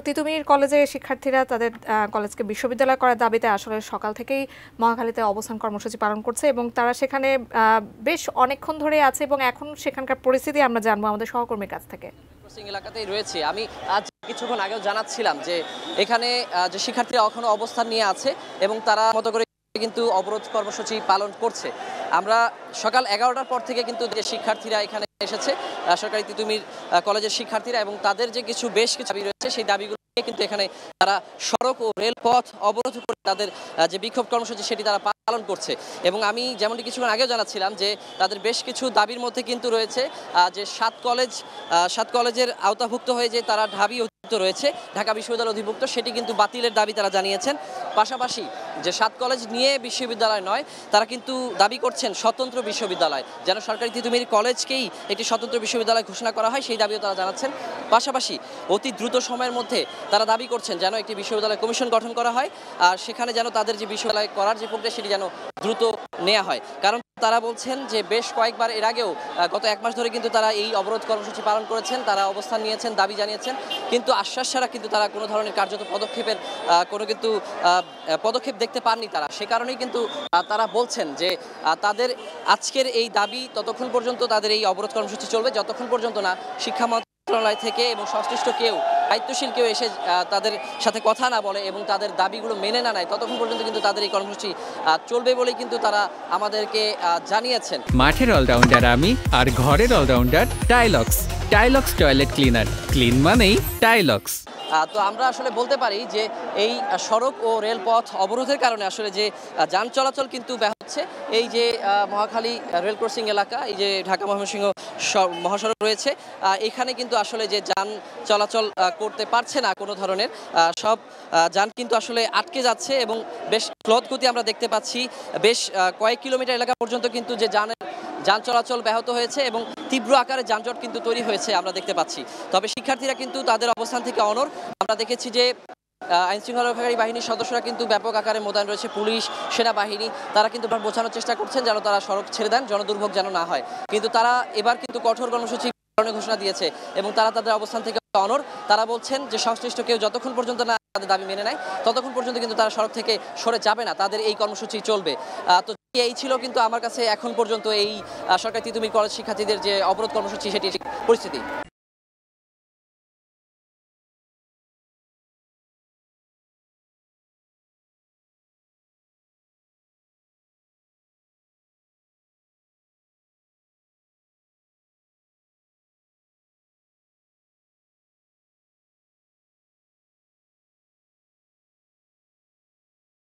তিতুমির কলেজের শিক্ষার্থীরা তাদের কলেজকে বিশ্ববিদ্যালয় করার দাবিতে আসলে সকাল থেকেই মহাখালীতে অবস্থান কর্মসূচি পালন করছে এবং তারা সেখানে বেশ অনেকক্ষণ ধরে আছে এবং এখন সেখানকার পরিস্থিতি আমরা জানবো আমাদের সহকর্মীর কাছ থেকে। এলাকাতেই রয়েছে। আমি আজ কিছুক্ষণ আগেও জানাচ্ছিলাম যে এখানে যে শিক্ষার্থীরা এখনো অবস্থান নিয়ে আছে এবং তারা মতো করে কিন্তু অবরোধ কর্মসূচি পালন করছে। আমরা সকাল 11টার পর থেকে কিন্তু যে শিক্ষার্থীরা এখানে এসেছে সরকারি তিতুমির কলেজের শিক্ষার্থীরা এবং তাদের যে বেশ কিছু দাবি রয়েছে সেই দাবিগুলো কিন্তু এখানে তারা সড়ক ও রেলপথ অবরোধ করে তাদের যে বিক্ষোভ কর্মসূচি সেটি তারা পালন করছে। এবং আমি যেমনটি কিছুক্ষণ আগেও জানাচ্ছিলাম যে তাদের বেশ কিছু দাবির মধ্যে কিন্তু রয়েছে যে সাত কলেজের আওতাভুক্ত হয়ে যে তারা ঢাবি রয়েছে ঢাকা বিশ্ববিদ্যালয় অধিভুক্ত সেটি কিন্তু বাতিলের দাবি তারা জানিয়েছেন। পাশাপাশি যে 7 কলেজ নিয়ে বিশ্ববিদ্যালয় নয় তারা কিন্তু দাবি করছেন স্বতন্ত্র বিশ্ববিদ্যালয়, যেন সরকারি তিতুমির কলেজকেই একটি স্বতন্ত্র বিশ্ববিদ্যালয় ঘোষণা করা হয় সেই দাবিও তারা জানাচ্ছেন। পাশাপাশি অতি দ্রুত সময়ের মধ্যে তারা দাবি করছেন যেন একটি বিশ্ববিদ্যালয় কমিশন গঠন করা হয় আর সেখানে যেন তাদের যে বিশ্ববিদ্যালয় করার যে প্রক্রিয়া সেটি যেন দ্রুত নেওয়া হয়। কারণ তারা বলছেন যে বেশ কয়েকবার এর আগেও গত 1 মাস ধরে কিন্তু তারা এই অবরোধ কর্মসূচি পালন করেছেন, তারা অবস্থান নিয়েছেন, দাবি জানিয়েছেন, কিন্তু আশ্বাস ছাড়া কিন্তু তারা কোনো ধরনের কার্যত পদক্ষেপ দেখতে পাননি তারা। সে কারণেই কিন্তু তারা বলছেন যে তাদের আজকের এই দাবি ততক্ষণ পর্যন্ত তাদের এই অবরোধ কর্মসূচি চলবে যতক্ষণ পর্যন্ত না শিক্ষা মন্ত্রণালয় থেকে এবং সংশ্লিষ্ট কেউ দায়িত্বশীল কেউ এসে তাদের সাথে কথা না বলে এবং তাদের দাবিগুলো মেনে না নেয় ততক্ষণ পর্যন্ত কিন্তু তাদের এই কর্মসূচি চলবে বলেই কিন্তু তারা আমাদেরকে জানিয়েছেন। মাঠের অলরাউন্ডার আমি আর ঘরের allrounder Tylox. Tylox toilet cleaner, clean মানেই টাইলক্স। তো আমরা আসলে বলতে পারি যে এই সড়ক ও রেলপথ অবরোধের কারণে আসলে যে যান চলাচল কিন্তু ব্যাহত হচ্ছে। এই যে মহাখালী রেল ক্রসিং এলাকা, এই যে ঢাকা ময়মনসিংহ মহাসড়ক রয়েছে, এখানে কিন্তু আসলে যে যান চলাচল করতে পারছে না কোনো ধরনের, সব যান কিন্তু আসলে আটকে যাচ্ছে এবং বেশ ক্লদগতি আমরা দেখতে পাচ্ছি। বেশ কয়েক কিলোমিটার এলাকা পর্যন্ত কিন্তু যে যান চলাচল ব্যাহত হয়েছে এবং তীব্র আকারে যানজট কিন্তু তৈরি হয়েছে আমরা দেখতে পাচ্ছি। তবে শিক্ষার্থীরা কিন্তু তাদের অবস্থান থেকে অনড়। আমরা দেখেছি যে আইনশৃঙ্খলা রক্ষাকারী বাহিনীর সদস্যরা কিন্তু ব্যাপক আকারে মোতায়েন রয়েছে, পুলিশ, সেনাবাহিনী, তারা কিন্তু বোঝানোর চেষ্টা করছেন যেন তারা সড়ক ছেড়ে দেন, জনদুর্ভোগ যেন না হয়। কিন্তু তারা এবার কিন্তু কঠোর কর্মসূচি পালনের ঘোষণা দিয়েছে এবং তারা তাদের অবস্থান থেকে অনড়। তারা বলছেন যে সংশ্লিষ্ট কেউ যতক্ষণ পর্যন্ত না তাদের দাবি মেনে নেয় ততক্ষণ পর্যন্ত কিন্তু তারা সড়ক থেকে সরে যাবে না, তাদের এই কর্মসূচি চলবে। তো এই ছিল কিন্তু আমার কাছে এখন পর্যন্ত এই সরকারি তিতুমির কলেজ শিক্ষার্থীদের যে অবরোধ কর্মসূচি সেটি পরিস্থিতি।